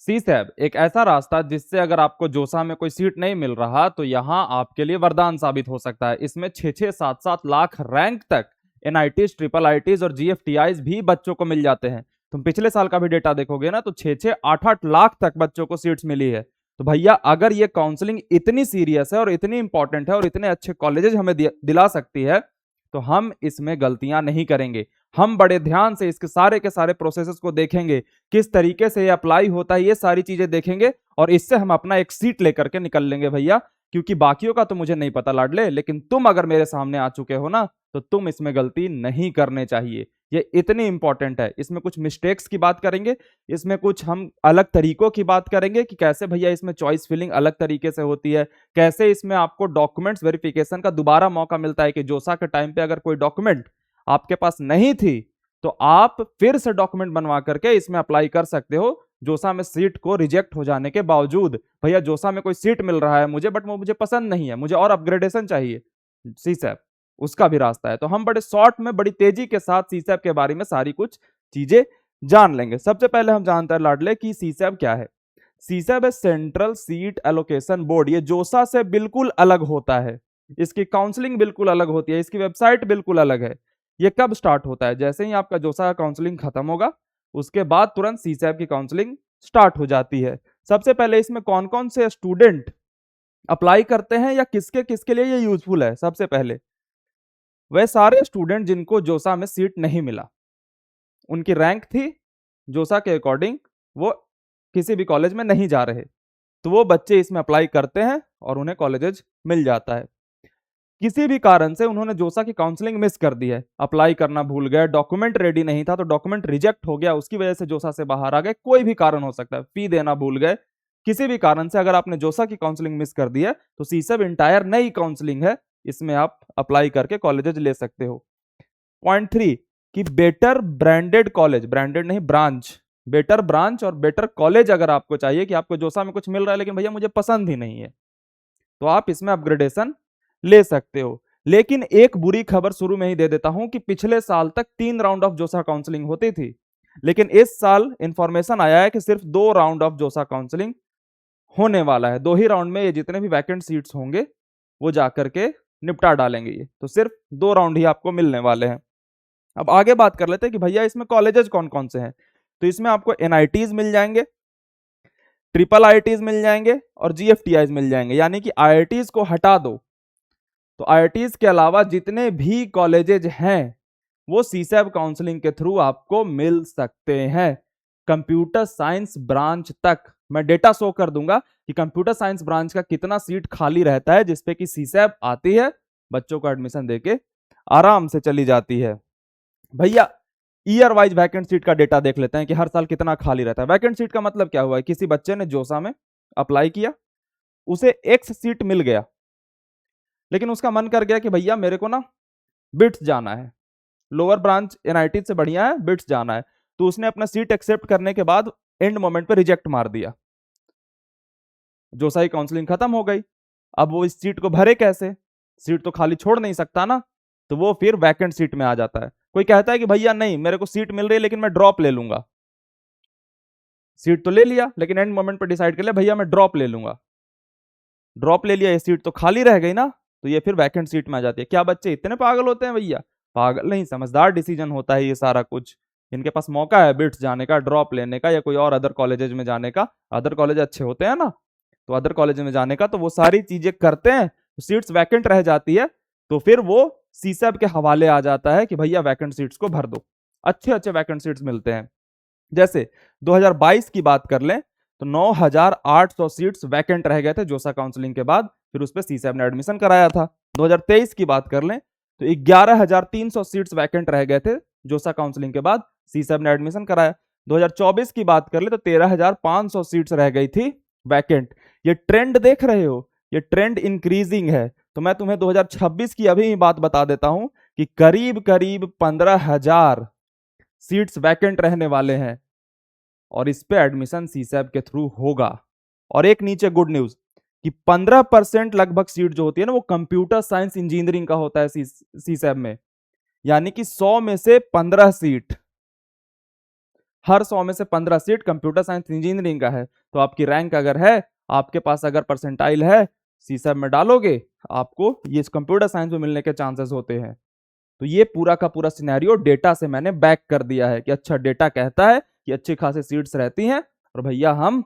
सी सैब एक ऐसा रास्ता जिससे अगर आपको जोसा में कोई सीट नहीं मिल रहा तो यहाँ आपके लिए वरदान साबित हो सकता है। इसमें 6-6 7-7 लाख रैंक तक एनआईटीज, ट्रिपल आईटीज और जीएफटीआईज भी बच्चों को मिल जाते हैं। तुम पिछले साल का भी डेटा देखोगे ना तो 6-6 8-8 लाख तक बच्चों को सीट्स मिली है। तो भैया अगर ये काउंसलिंग इतनी सीरियस है और इतनी इंपॉर्टेंट है और इतने अच्छे कॉलेजेस हमें दिला सकती है तो हम इसमें गलतियां नहीं करेंगे। हम बड़े ध्यान से इसके सारे के सारे प्रोसेसेस को देखेंगे, किस तरीके से ये अप्लाई होता है, ये सारी चीजें देखेंगे और इससे हम अपना एक सीट लेकर के निकल लेंगे भैया। क्योंकि बाकियों का तो मुझे नहीं पता लाडले, लेकिन तुम अगर मेरे सामने आ चुके हो ना तो तुम इसमें गलती नहीं करने चाहिए। ये इतनी इंपॉर्टेंट है। इसमें कुछ मिस्टेक्स की बात करेंगे, इसमें कुछ हम अलग तरीकों की बात करेंगे कि कैसे भैया इसमें चॉइस फिलिंग अलग तरीके से होती है, कैसे इसमें आपको डॉक्यूमेंट्स वेरिफिकेशन का दोबारा मौका मिलता है कि जोसा के टाइम पे अगर कोई डॉक्यूमेंट आपके पास नहीं थी तो आप फिर से डॉक्यूमेंट बनवा करके इसमें अप्लाई कर सकते हो जोसा में सीट को रिजेक्ट हो जाने के बावजूद। भैया जोसा में कोई सीट मिल रहा है मुझे, बट वो मुझे पसंद नहीं है, मुझे और अपग्रेडेशन चाहिए सी सैप, उसका भी रास्ता है। तो हम बड़े शॉर्ट में बड़ी तेजी के साथ सी सैप के बारे में सारी कुछ चीजें जान लेंगे। सबसे पहले हम जानते हैं लाडले कि सी सैप क्या है। सी सैप है सेंट्रल सीट एलोकेशन बोर्ड। ये जोसा से बिल्कुल अलग होता है, इसकी काउंसलिंग बिल्कुल अलग होती है, इसकी वेबसाइट बिल्कुल अलग है। ये कब स्टार्ट होता है? जैसे ही आपका जोसा का काउंसलिंग खत्म होगा उसके बाद तुरंत सी सैप की काउंसलिंग स्टार्ट हो जाती है। सबसे पहले इसमें कौन कौन से स्टूडेंट अप्लाई करते हैं या किसके किसके लिए ये यूजफुल है? सबसे पहले वह सारे स्टूडेंट जिनको जोसा में सीट नहीं मिला, उनकी रैंक थी जोसा के अकॉर्डिंग, वो किसी भी कॉलेज में नहीं जा रहे, तो वो बच्चे इसमें अप्लाई करते हैं और उन्हें कॉलेजेस मिल जाता है। किसी भी कारण से उन्होंने जोसा की काउंसलिंग मिस कर दी है, अप्लाई करना भूल गए, डॉक्यूमेंट रेडी नहीं था तो डॉक्यूमेंट रिजेक्ट हो गया, उसकी वजह से जोसा से बाहर आ गए, कोई भी कारण हो सकता है, फी देना भूल गए, किसी भी कारण से अगर आपने जोसा की काउंसलिंग मिस कर दी है तो सीसब इंटायर नई काउंसलिंग है, इसमें आप अप्लाई करके कॉलेजेस ले सकते हो। पॉइंट 3 कि बेटर ब्रांडेड कॉलेज, ब्रांडेड नहीं ब्रांच, बेटर ब्रांच और बेटर कॉलेज अगर आपको चाहिए कि आपको जोसा में कुछ मिल रहा है लेकिन भैया मुझे पसंद ही नहीं है, तो आप इसमें अपग्रेडेशन ले सकते हो। लेकिन एक बुरी खबर शुरू में ही दे देता हूं कि पिछले साल तक 3 राउंड ऑफ जोसा काउंसलिंग होती थी, लेकिन इस साल इंफॉर्मेशन आया है कि सिर्फ 2 राउंड ऑफ जोसा काउंसलिंग होने वाला है। 2 ही राउंड में ये जितने भी वैकेंट सीट्स होंगे वो जाकर के निपटा डालेंगे, ये तो सिर्फ 2 राउंड ही आपको मिलने वाले हैं। अब आगे बात कर लेते हैं कि भैया इसमें कॉलेजेस कौन कौन से हैं। तो इसमें आपको एनआईटीज मिल जाएंगे, ट्रिपल आईटीज मिल जाएंगे और जीएफटीआईज मिल जाएंगे। यानी कि आईआईटीज को हटा दो तो आईआईटीज के अलावा जितने भी कॉलेजेज हैं वो सीसैब काउंसलिंग के थ्रू आपको मिल सकते हैं। कंप्यूटर साइंस ब्रांच तक मैं डेटा शो कर दूंगा कि कंप्यूटर साइंस ब्रांच का कितना सीट खाली रहता है जिसपे कि सीसैब आती है, बच्चों को एडमिशन देके आराम से चली जाती है। भैया ईयर वाइज वैकेंट सीट का डेटा देख लेते हैं कि हर साल कितना खाली रहता है। वैकेंट सीट का मतलब क्या हुआ है, किसी बच्चे ने जोसा में अप्लाई किया, उसे एक्स सीट मिल गया, लेकिन उसका मन कर गया कि भैया मेरे को ना बिट्स जाना है, लोअर ब्रांच एनआईटी से बढ़िया है, बिट्स जाना है, तो उसने अपना सीट एक्सेप्ट करने के बाद एंड मोमेंट पे रिजेक्ट मार दिया, जोसा की काउंसलिंग खत्म हो गई। अब वो इस सीट को भरे कैसे, सीट तो खाली छोड़ नहीं सकता ना, तो वो फिर वैकेंट सीट में आ जाता है। कोई कहता है कि भैया नहीं मेरे को सीट मिल रही है लेकिन मैं ड्रॉप ले लूंगा, सीट तो ले लिया लेकिन एंड मोमेंट पर डिसाइड कर लिया भैया मैं ड्रॉप ले लूंगा, ड्रॉप ले लिया, ये सीट तो खाली रह गई ना, तो ये फिर वैकेंट सीट में आ जाती है। क्या बच्चे इतने पागल होते हैं भैया? पागल नहीं, समझदार डिसीजन होता है ये सारा कुछ। इनके पास मौका है बिट्स जाने का, ड्रॉप लेने का या कोई और अदर कॉलेजेस में जाने का, अदर कॉलेज अच्छे होते हैं ना, तो अदर कॉलेज में जाने का, तो वो सारी चीजें करते हैं, तो सीट्स वैकेंट रह जाती है, तो फिर वो सीसैब के हवाले आ जाता है कि भैया वैकेंट सीट्स को भर दो। अच्छे अच्छे वैकेंट सीट्स मिलते हैं। जैसे 2022 की बात कर लें तो 9,800 सीट्स वैकेंट रह गए थे जोसा काउंसलिंग के बाद, फिर उस पर सीसैब ने एडमिशन कराया था। 2023 की बात कर लें तो 11,300 सीट्स वैकेंट रह गए थे जोसा काउंसलिंग के बाद, सीसैब ने एडमिशन कराया। 2024 की बात कर ले तो 13,500 सीट्स रह गई थी वैकेंट। ये ट्रेंड देख रहे हो, ये ट्रेंड इंक्रीजिंग है। तो मैं तुम्हें 2026 की अभी बात बता देता हूं कि करीब करीब 15,000 सीट्स वैकेंट रहने वाले हैं और इस पे एडमिशन सीसैब के थ्रू होगा। और एक नीचे गुड न्यूज कि 15% लगभग सीट जो होती है ना वो कंप्यूटर साइंस इंजीनियरिंग का होता है सीसैब में, यानी कि 100 में से 15 सीट हर 100 में से 15 सीट कंप्यूटर साइंस इंजीनियरिंग का है। तो आपकी रैंक अगर है, आपके पास अगर परसेंटाइल है, सीसैब में डालोगे, आपको ये कंप्यूटर साइंस में मिलने के चांसेस होते हैं। तो ये पूरा का पूरा सिनेरियो डेटा से मैंने बैक कर दिया है कि अच्छा डेटा कहता है कि अच्छी खासी सीट्स रहती हैं और भैया हम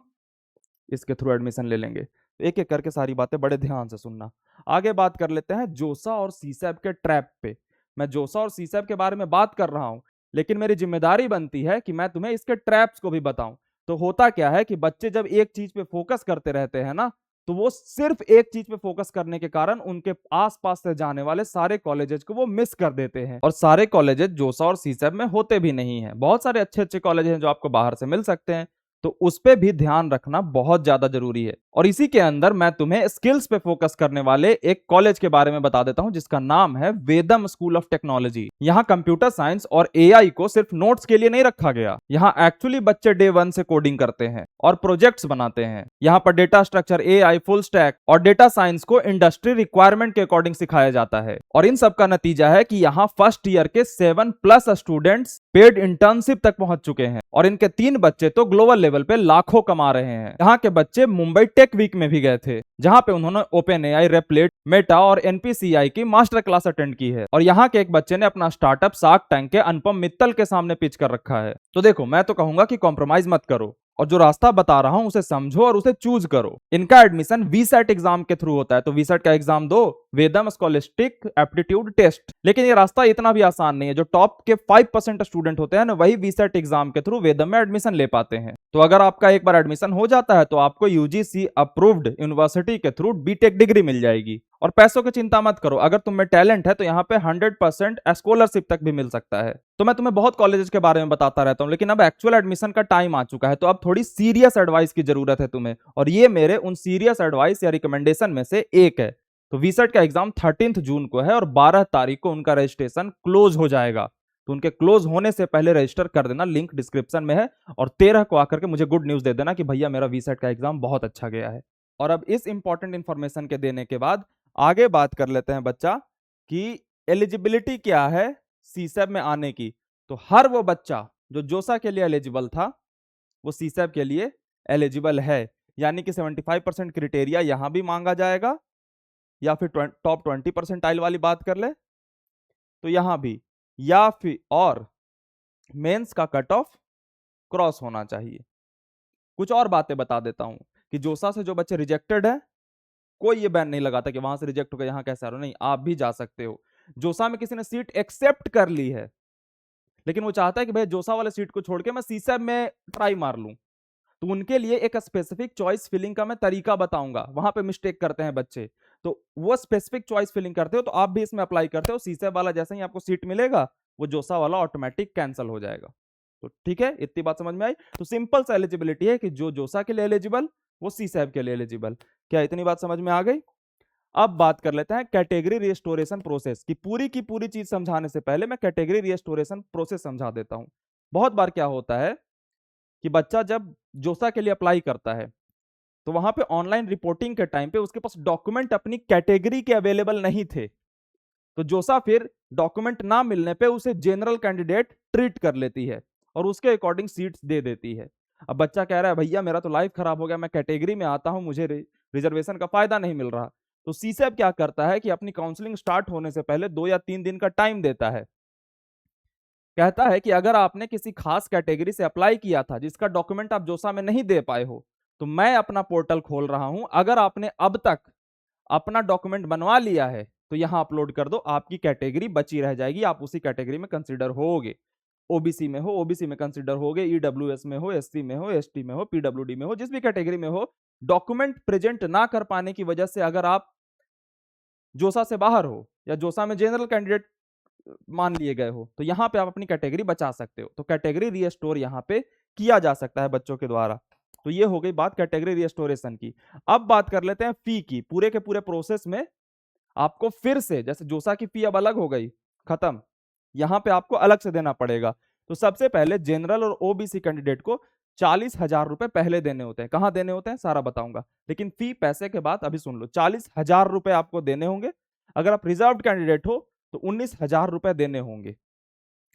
इसके थ्रू एडमिशन ले लेंगे। तो एक एक करके सारी बातें बड़े ध्यान से सुनना। आगे बात कर लेते हैं जोसा और सीसैब के ट्रैप पे। मैं जोसा और सीसैब के बारे में बात कर रहा हूं, लेकिन मेरी जिम्मेदारी बनती है कि मैं तुम्हें इसके ट्रैप्स को भी बताऊं। तो होता क्या है कि बच्चे जब एक चीज पे फोकस करते रहते हैं ना, तो वो सिर्फ एक चीज पे फोकस करने के कारण उनके आसपास से जाने वाले सारे कॉलेजेस को वो मिस कर देते हैं। और सारे कॉलेजेस जोसा और सीसैब में होते भी नहीं है। बहुत सारे अच्छे अच्छे कॉलेज हैं जो आपको बाहर से मिल सकते हैं, तो उस पे भी ध्यान रखना बहुत ज्यादा जरूरी है। और इसी के अंदर मैं तुम्हें स्किल्स पे फोकस करने वाले एक कॉलेज के बारे में बता देता हूं, जिसका नाम है वेदम स्कूल ऑफ टेक्नोलॉजी। यहाँ कंप्यूटर साइंस और एआई को सिर्फ नोट्स के लिए नहीं रखा गया। यहाँ एक्चुअली बच्चे डे 1 से कोडिंग करते हैं और प्रोजेक्ट्स बनाते हैं। यहाँ पर data structure, AI, full stack और डेटा साइंस को इंडस्ट्री रिक्वायरमेंट के अकॉर्डिंग सिखाया जाता है। और इन सब का नतीजा है कि यहाँ फर्स्ट ईयर के 7+ स्टूडेंट्स पेड इंटर्नशिप तक पहुंच चुके हैं और इनके 3 बच्चे तो ग्लोबल लेवल पे लाखों कमा रहे हैं। यहाँ के बच्चे मुंबई टेक वीक में भी गए थे, जहां पे उन्होंने ओपन एआई, रेपलेट, मेटा और एनपीसीआई की मास्टर क्लास अटेंड की है। और यहाँ के एक बच्चे ने अपना स्टार्टअप शार्क टैंक के अनुपम मित्तल के सामने पिच कर रखा है। तो देखो, मैं तो कहूंगा कि कॉम्प्रोमाइज मत करो और जो रास्ता बता रहा हूं उसे समझो और उसे चूज करो। इनका एडमिशन वीसेट एग्जाम के थ्रू होता है, तो वीसेट का एग्जाम दो, वेदम स्कॉलस्टिक एप्टीट्यूड टेस्ट। लेकिन ये रास्ता इतना भी आसान नहीं है। जो टॉप के 5% स्टूडेंट होते हैं ना, वही वीसेट एग्जाम के थ्रू वेदम में एडमिशन ले पाते हैं। तो अगर आपका एक बार एडमिशन हो जाता है तो आपको यूजीसी अप्रूव्ड यूनिवर्सिटी के थ्रू बीटेक डिग्री मिल जाएगी। और पैसों की चिंता मत करो, अगर तुम में टैलेंट है तो यहाँ पे 100% स्कॉलरशिप तक भी मिल सकता है। तो मैं तुम्हें बहुत कॉलेजेस के बारे में बताता रहता हूँ, लेकिन अब एक्चुअल एडमिशन का टाइम आ चुका है, तो अब थोड़ी सीरियस एडवाइस की जरूरत है तुम्हें, और ये मेरे उन सीरियस एडवाइस या रिकमेंडेशन में से एक है। तो वीसेट का एग्जाम 13 जून को है और 12 तारीख को उनका रजिस्ट्रेशन क्लोज हो जाएगा। तो उनके क्लोज होने से पहले रजिस्टर कर देना, लिंक डिस्क्रिप्शन में है। और 13 को आकर के मुझे गुड न्यूज दे देना कि भैया मेरा वीसेट का एग्जाम बहुत अच्छा गया है। और अब इस इंपॉर्टेंट इंफॉर्मेशन के देने के बाद आगे बात कर लेते हैं बच्चा कि एलिजिबिलिटी क्या है सीसैब में आने की। तो हर वो बच्चा जो जोसा के लिए एलिजिबल था, वो सीसैब के लिए एलिजिबल है। यानी कि 75% क्रिटेरिया यहां भी मांगा जाएगा, या फिर टॉप 20% वाली बात कर ले तो यहां भी, या फिर और मेंस का कट ऑफ क्रॉस होना चाहिए। कुछ और बातें बता देता हूं कि जोसा से जो बच्चे रिजेक्टेड है, कोई ये बैन नहीं लगाता कि वहां से रिजेक्ट हो गया यहाँ कैसे आ रहा हो, नहीं, आप भी जा सकते हो। जोसा में किसी ने सीट एक्सेप्ट कर ली है, लेकिन वो चाहता है कि भाई जोसा वाले सीट को छोड़ के मैं सीसैब में ट्राई मार लूं, तो उनके लिए एक स्पेसिफिक चॉइस फिलिंग का मैं तरीका बताऊंगा। वहां पे मिस्टेक करते हैं बच्चे, तो वो स्पेसिफिक चॉइस फिलिंग करते हो तो आप भी इसमें अप्लाई करते हो। सीसैब वाला जैसे ही आपको सीट मिलेगा, वो जोसा वाला ऑटोमेटिक कैंसिल हो जाएगा। तो ठीक है, इतनी बात समझ में आई। तो सिंपल सा एलिजिबिलिटी है कि जो जोसा के लिए एलिजिबल, वो सीसैब के लिए एलिजिबल। क्या इतनी बात समझ में आ गई? अब बात कर लेते हैं कैटेगरी रिस्टोरेशन प्रोसेस की पूरी चीज समझाने से पहले मैं कैटेगरी रिस्टोरेशन प्रोसेस समझा देता हूं। बहुत बार क्या होता है कि बच्चा जब जोसा के लिए अप्लाई करता है, तो वहां पे ऑनलाइन रिपोर्टिंग के टाइम पे उसके पास डॉक्यूमेंट अपनी कैटेगरी के अवेलेबल नहीं थे। तो जोसा फिर डॉक्यूमेंट ना मिलने पे उसे जनरल कैंडिडेट ट्रीट कर लेती है और उसके अकॉर्डिंग सीट्स दे देती है। अब बच्चा कह रहा है भैया मेरा तो लाइफ खराब हो गया, मैं कैटेगरी में आता हूं, मुझे रिजर्वेशन का फायदा नहीं मिल रहा। तो सीसैब क्या करता है कि अपनी काउंसलिंग स्टार्ट होने से पहले 2 या 3 दिन का टाइम देता है। कहता है कि अगर आपने किसी खास कैटेगरी से अप्लाई किया था जिसका डॉक्यूमेंट आप जोसा में नहीं दे पाए हो, तो मैं अपना पोर्टल खोल रहा हूं, अगर आपने अब तक अपना डॉक्यूमेंट बनवा लिया है तो यहां अपलोड कर दो, आपकी कैटेगरी बची रह जाएगी, आप उसी कैटेगरी में कंसीडर होगे। ओबीसी में हो, ओबीसी में कंसीडर होगे, ईडब्ल्यूएस में हो, एससी में हो, एसटी में हो, पीडब्ल्यूडी में हो, जिस भी कैटेगरी में हो, डॉक्यूमेंट प्रेजेंट ना कर पाने की वजह से अगर आप जोसा से बाहर हो या जोसा में जनरल कैंडिडेट मान लिए गए हो, तो यहां पे आप अपनी कैटेगरी बचा सकते हो। तो कैटेगरी रीस्टोर यहां पे किया जा सकता है बच्चों के द्वारा। तो ये हो गई बात कैटेगरी रीस्टोरेशन की। अब बात कर लेते हैं फी की। पूरे के पूरे प्रोसेस में आपको फिर से, जैसे जोसा की फी अब अलग हो गई, खत्म, यहां पे आपको अलग से देना पड़ेगा। तो सबसे पहले जनरल और ओबीसी कैंडिडेट को 40,000 रुपए पहले देने होते हैं। कहां देने होते हैं सारा बताऊंगा, लेकिन फी पैसे के बाद अभी सुन लो। 40,000 रुपए आपको देने होंगे। अगर आप रिजर्व कैंडिडेट हो तो 19,000 रुपए देने होंगे।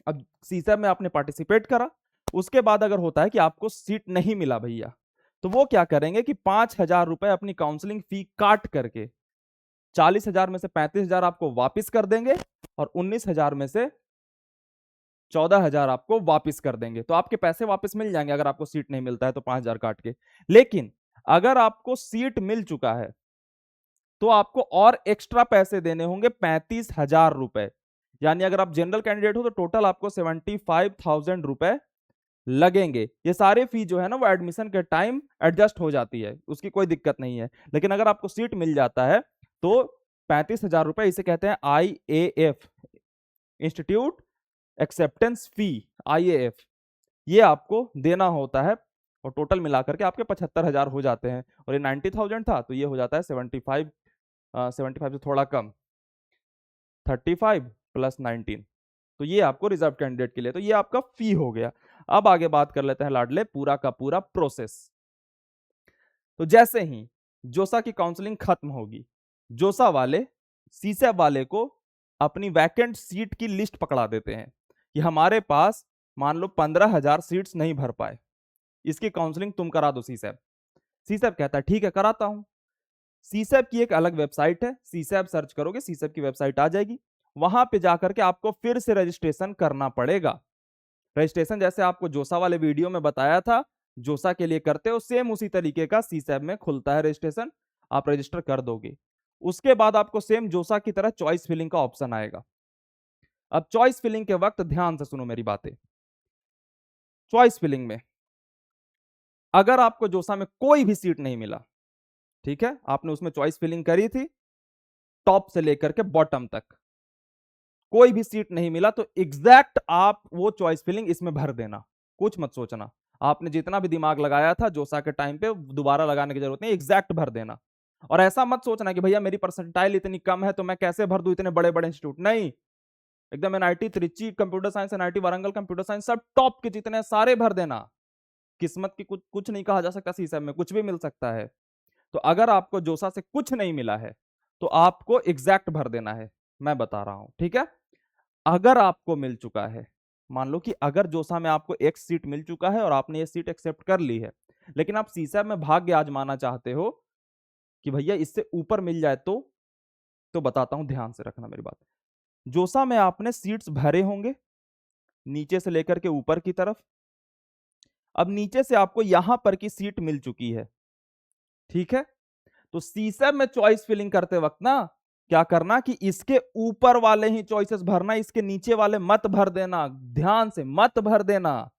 अब सीसैब में आपने पार्टिसिपेट करा उसके बाद अगर होता है कि आपको सीट नहीं मिला भैया, तो वो क्या करेंगे कि 5,000 रुपए अपनी काउंसलिंग फी काट करके 40,000 में से 35,000 आपको वापिस कर देंगे और 19,000 में से 14,000 आपको वापिस कर देंगे। तो आपके पैसे वापस मिल जाएंगे अगर आपको सीट नहीं मिलता है तो 5,000 काट के। लेकिन अगर आपको सीट मिल चुका है तो आपको और एक्स्ट्रा पैसे देने होंगे 35,000 रुपए। यानी अगर आप जनरल कैंडिडेट हो तो टोटल आपको 75,000 रुपए लगेंगे। ये सारे फी जो है ना वो एडमिशन के टाइम एडजस्ट हो जाती है, उसकी कोई दिक्कत नहीं है। लेकिन अगर आपको सीट मिल जाता है तो 35,000 रुपए, इसे कहते हैं IAF, इंस्टीट्यूट एक्सेप्टेंस फी, IAF, ये आपको देना होता है। और टोटल मिलाकर के आपके 75,000 हो जाते हैं। और ये 90,000 था तो ये हो जाता है 75 से थोड़ा कम, 35 प्लस 19। तो ये आपको रिजर्व कैंडिडेट के लिए, तो ये आपका फी हो गया। अब आगे बात कर लेते हैं लाडले पूरा का पूरा प्रोसेस। तो जैसे ही जोसा की काउंसलिंग खत्म होगी, जोसा वाले सीसैब वाले को अपनी वैकेंट सीट की लिस्ट पकड़ा देते हैं कि हमारे पास मान लो 15,000 सीट्स नहीं भर पाए, इसकी काउंसलिंग तुम करा दो सीसैब। सीसैब कहता है ठीक है कराता हूं। सीसैब की एक अलग वेबसाइट है, सीसैब सर्च करोगे सीसैब की वेबसाइट आ जाएगी। वहां पे जाकर के आपको फिर से रजिस्ट्रेशन करना पड़ेगा। रजिस्ट्रेशन जैसे आपको जोसा वाले वीडियो में बताया था, जोसा के लिए करते हो सेम उसी तरीके का सीसैब में खुलता है रजिस्ट्रेशन, आप रजिस्टर कर दोगे। उसके बाद आपको सेम जोसा की तरह चॉइस फिलिंग का ऑप्शन आएगा। अब चॉइस फिलिंग के वक्त ध्यान से सुनो मेरी बातें। चॉइस फिलिंग में अगर आपको जोसा में कोई भी सीट नहीं मिला, ठीक है, आपने उसमें चॉइस फिलिंग करी थी टॉप से लेकर के बॉटम तक, कोई भी सीट नहीं मिला तो एग्जैक्ट आप वो चॉइस फिलिंग इसमें भर देना, कुछ मत सोचना। आपने जितना भी दिमाग लगाया था जोसा के टाइम पे दोबारा लगाने की जरूरत नहीं, एग्जैक्ट भर देना। और ऐसा मत सोचना कि भैया मेरी परसेंटाइल इतनी कम है तो मैं कैसे भर दूं इतने बड़े बड़े इंस्टीट्यूट, नहीं। एकदम NIT Trichy computer science, NIT Warangal computer science, सब टॉप के जितने सारे भर देना। किस्मत की कुछ कुछ नहीं कहा जा सकता, सीसैब में कुछ भी मिल सकता है। तो अगर आपको जोसा से कुछ नहीं मिला है तो आपको एग्जैक्ट भर देना है, मैं बता रहा हूं, ठीक है। अगर आपको मिल चुका है, मान लो कि अगर जोसा में आपको एक सीट मिल चुका है और आपने ये सीट एक्सेप्ट कर ली है, लेकिन आप सीसैब में भाग्य आजमाना चाहते हो कि भैया इससे ऊपर मिल जाए तो बताता हूं, ध्यान से रखना मेरी बात। जोसा में आपने सीट्स भरे होंगे नीचे से लेकर के ऊपर की तरफ। अब नीचे से आपको यहां पर की सीट मिल चुकी है, ठीक है। तो सीसैब में चॉइस फिलिंग करते वक्त ना क्या करना कि इसके ऊपर वाले ही चॉइसेस भरना, इसके नीचे वाले मत भर देना, ध्यान से मत भर देना।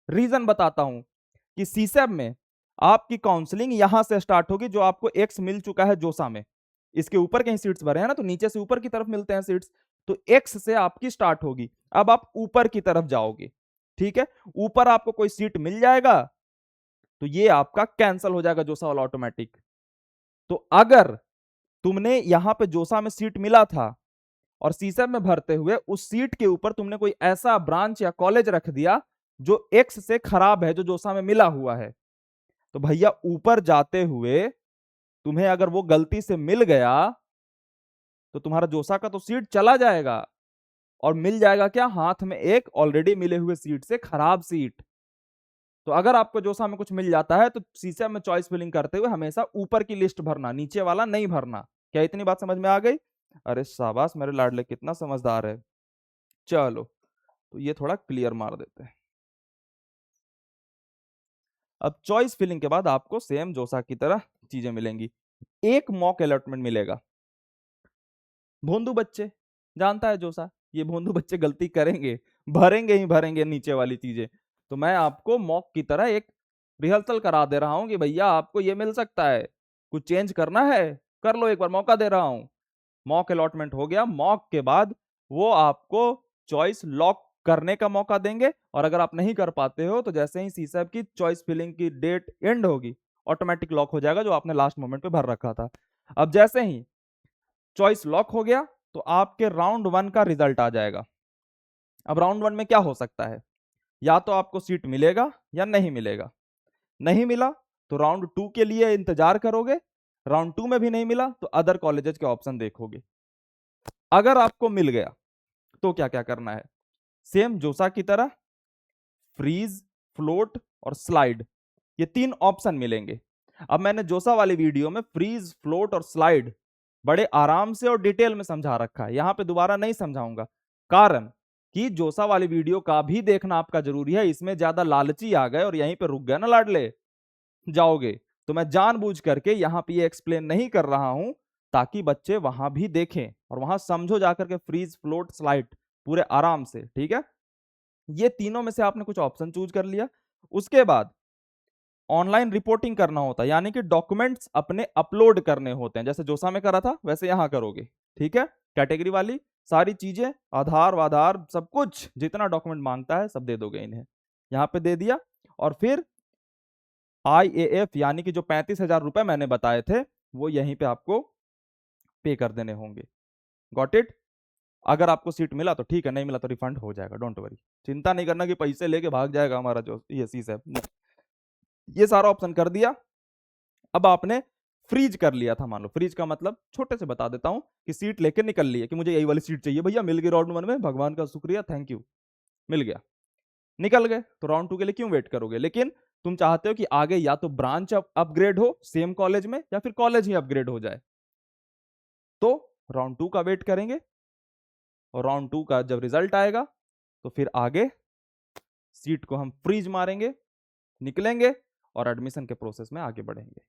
रीजन बताता हूं कि सीसैब में आपकी काउंसलिंग यहां से स्टार्ट होगी, जो आपको एक्स मिल चुका है जोसा में, इसके ऊपर कहीं सीट्स भरे हैं ना, तो नीचे से ऊपर की तरफ मिलते हैं सीट्स, तो एक्स से आपकी स्टार्ट होगी। अब आप ऊपर की तरफ जाओगे, ठीक है, ऊपर आपको कोई सीट मिल जाएगा तो ये आपका कैंसिल हो जाएगा जोसा वाला ऑटोमेटिक। तो अगर तुमने यहां पे जोसा में सीट मिला था और सीसैब में भरते हुए उस सीट के ऊपर तुमने कोई ऐसा ब्रांच या कॉलेज रख दिया जो एक्स से खराब है, जो जोसा में मिला हुआ है, तो भैया ऊपर जाते हुए तुम्हें अगर वो गलती से मिल गया तो तुम्हारा जोसा का तो सीट चला जाएगा और मिल जाएगा क्या, हाथ में एक ऑलरेडी मिले हुए सीट से खराब सीट। तो अगर आपको जोसा में कुछ मिल जाता है तो सीसैब में चॉइस फिलिंग करते हुए हमेशा ऊपर की लिस्ट भरना, नीचे वाला नहीं भरना। क्या इतनी बात समझ में आ गई? अरे शाबाश मेरे लाडले, कितना समझदार है। चलो तो ये थोड़ा क्लियर मार देते हैं। अब चॉइस फिलिंग के बाद आपको सेम जोसा की तरह चीजें मिलेंगी। एक मॉक अलॉटमेंट मिलेगा। भोंदू बच्चे, जानता है जोसा, ये भोंदू बच्चे गलती करेंगे, भरेंगे ही भरेंगे नीचे वाली चीजें। तो मैं आपको मॉक की तरह एक रिहर्सल करा दे रहा हूं कि भैया आपको ये मिल सकता है, कुछ चेंज करना है कर लो, एक बार मौका दे रहा हूं। मॉक अलॉटमेंट हो गया, मॉक के बाद वो आपको चॉइस लॉक करने का मौका देंगे। और अगर आप नहीं कर पाते हो तो जैसे ही सीसैब की चॉइस फिलिंग की डेट एंड होगी ऑटोमेटिक लॉक हो जाएगा, जो आपने लास्ट मोमेंट पे भर रखा था। अब जैसे ही चॉइस लॉक हो गया तो आपके राउंड 1 का रिजल्ट आ जाएगा। अब राउंड 1 में क्या हो सकता है, या तो आपको सीट मिलेगा या नहीं मिलेगा। नहीं मिला तो राउंड 2 के लिए इंतजार करोगे, राउंड 2 में भी नहीं मिला तो अदर कॉलेजेस के ऑप्शन देखोगे। अगर आपको मिल गया तो क्या क्या करना है, सेम जोसा की तरह फ्रीज, फ्लोट और स्लाइड, ये 3 ऑप्शन मिलेंगे। अब मैंने जोसा वाली वीडियो में फ्रीज, फ्लोट और स्लाइड बड़े आराम से और डिटेल में समझा रखा है, यहां पे दोबारा नहीं समझाऊंगा, कारण कि जोसा वाली वीडियो का भी देखना आपका जरूरी है। इसमें ज्यादा लालची आ गए और यहीं पे रुक गए ना लाडले, जाओगे। तो मैं जानबूझ करके यहां पे ये एक्सप्लेन नहीं कर रहा हूं, ताकि बच्चे वहां भी देखें और वहां समझो जाकर के फ्रीज, फ्लोट, स्लाइड पूरे आराम से, ठीक है। ये तीनों में से आपने कुछ ऑप्शन चूज कर लिया। उसके बाद ऑनलाइन रिपोर्टिंग करना होता है, यानी कि डॉक्यूमेंट्स अपने अपलोड करने होते हैं, जैसे जोसा में करा था वैसे यहां करोगे, ठीक है। कैटेगरी वाली सारी चीजें, आधार वाधार सब कुछ जितना डॉक्यूमेंट मांगता है सब दे दोगे इन्हें, यहां पे दे दिया। और फिर IAF यानी कि जो 35,000 रुपए मैंने बताए थे वो यहीं पे आपको पे कर देने होंगे। Got it. अगर आपको सीट मिला तो ठीक है, नहीं मिला तो रिफंड हो जाएगा, डोंट वरी। चिंता नहीं करना कि पैसे लेके भाग जाएगा हमारा जो ये सीस है, ये सारा ऑप्शन कर दिया। अब आपने फ्रीज कर लिया था, मान लो फ्रीज का मतलब छोटे से बता देता हूं कि सीट लेके निकल ली है कि मुझे यही वाली सीट चाहिए भैया, मिल गई राउंड 1 में, भगवान का शुक्रिया, थैंक यू, मिल गया, निकल गए। तो राउंड 2 के लिए क्यों वेट करोगे, लेकिन तुम चाहते हो कि आगे या तो ब्रांच अपग्रेड हो सेम कॉलेज में, या फिर कॉलेज ही अपग्रेड हो जाए, तो राउंड 2 का वेट करेंगे। और राउंड 2 का जब रिजल्ट आएगा तो फिर आगे सीट को हम फ्रीज मारेंगे, निकलेंगे और एडमिशन के प्रोसेस में आगे बढ़ेंगे।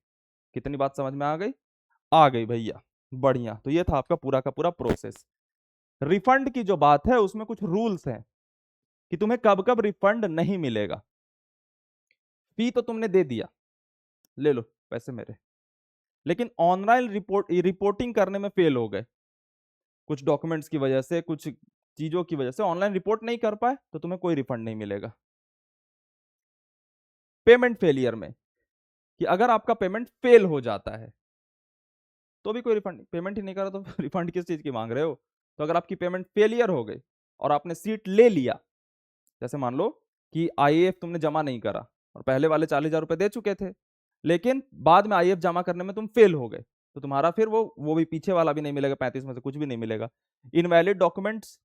कितनी बात समझ में आ गई? आ गई भैया, बढ़िया। तो ये था आपका पूरा का पूरा प्रोसेस। रिफंड की जो बात है उसमें कुछ रूल्स हैं कि तुम्हें कब कब रिफंड नहीं मिलेगा। फी तो तुमने दे दिया, ले लो पैसे मेरे, लेकिन ऑनलाइन रिपोर्टिंग करने में फेल हो गए, कुछ डॉक्यूमेंट्स की वजह से, कुछ चीजों की वजह से ऑनलाइन रिपोर्ट नहीं कर पाए, तो तुम्हें कोई रिफंड नहीं मिलेगा। पेमेंट फेलियर में, कि अगर आपका पेमेंट फेल हो जाता है तो भी कोई रिफंड, पेमेंट ही नहीं करा तो रिफंड किस चीज की मांग रहे हो। तो अगर आपकी पेमेंट फेलियर हो गई और आपने सीट ले लिया, जैसे मान लो कि IAF तुमने जमा नहीं करा और पहले वाले 40,000 रुपए दे चुके थे, लेकिन बाद में IAF जमा करने में तुम फेल हो गए, तो तुम्हारा फिर वो भी पीछे वाला भी नहीं मिलेगा, 35 में से कुछ भी नहीं मिलेगा। इनवैलिड डॉक्यूमेंट्स,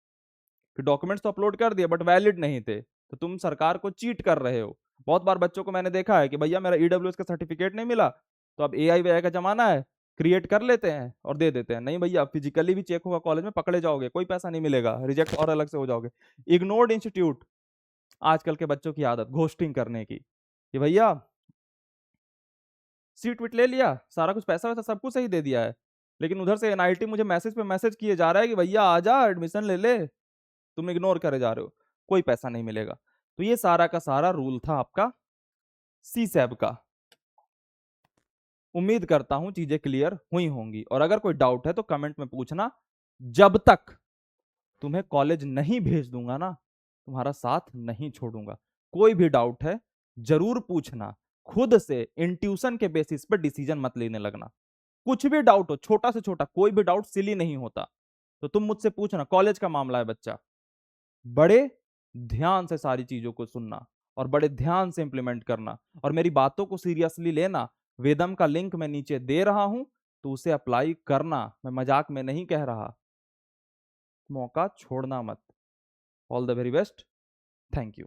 डॉक्यूमेंट्स तो अपलोड कर दिए बट वैलिड नहीं थे, तो तुम सरकार को चीट कर रहे हो। बहुत बार बच्चों को मैंने देखा है कि भैया मेरा EWS का सर्टिफिकेट नहीं मिला, तो अब AI का जमाना है, क्रिएट कर लेते हैं और दे देते हैं। नहीं भैया, फिजिकली भी चेक होगा कॉलेज में, पकड़े जाओगे, कोई पैसा नहीं मिलेगा, रिजेक्ट और अलग से हो जाओगे। इग्नोर्ड इंस्टीट्यूट, आजकल के बच्चों की आदत घोस्टिंग करने की, कि भैया सीट विट ले लिया, सारा कुछ पैसा वैसा सब कुछ सही दे दिया है, लेकिन उधर से NIT मुझे मैसेज पे मैसेज किए जा रहा है कि भैया आ जा एडमिशन ले ले, तुम इग्नोर करे जा रहे हो, कोई पैसा नहीं मिलेगा। तो ये सारा का सारा रूल था आपका CSAB का। उम्मीद करता हूं चीजें क्लियर हुई होंगी, और अगर कोई डाउट है तो कमेंट में पूछना। जब तक तुम्हें कॉलेज नहीं भेज दूंगा ना, तुम्हारा साथ नहीं छोड़ूंगा। कोई भी डाउट है जरूर पूछना, खुद से इंट्यूशन के बेसिस पर डिसीजन मत लेने लगना। कुछ भी डाउट हो, छोटा से छोटा कोई भी डाउट सिली नहीं होता, तो तुम मुझसे पूछना, कॉलेज का मामला है बच्चा। बड़े ध्यान से सारी चीजों को सुनना और बड़े ध्यान से इंप्लीमेंट करना, और मेरी बातों को सीरियसली लेना। वेदम का लिंक मैं नीचे दे रहा हूं, तो उसे अप्लाई करना, मैं मजाक में नहीं कह रहा। मौका छोड़ना मत। All the very best, thank you.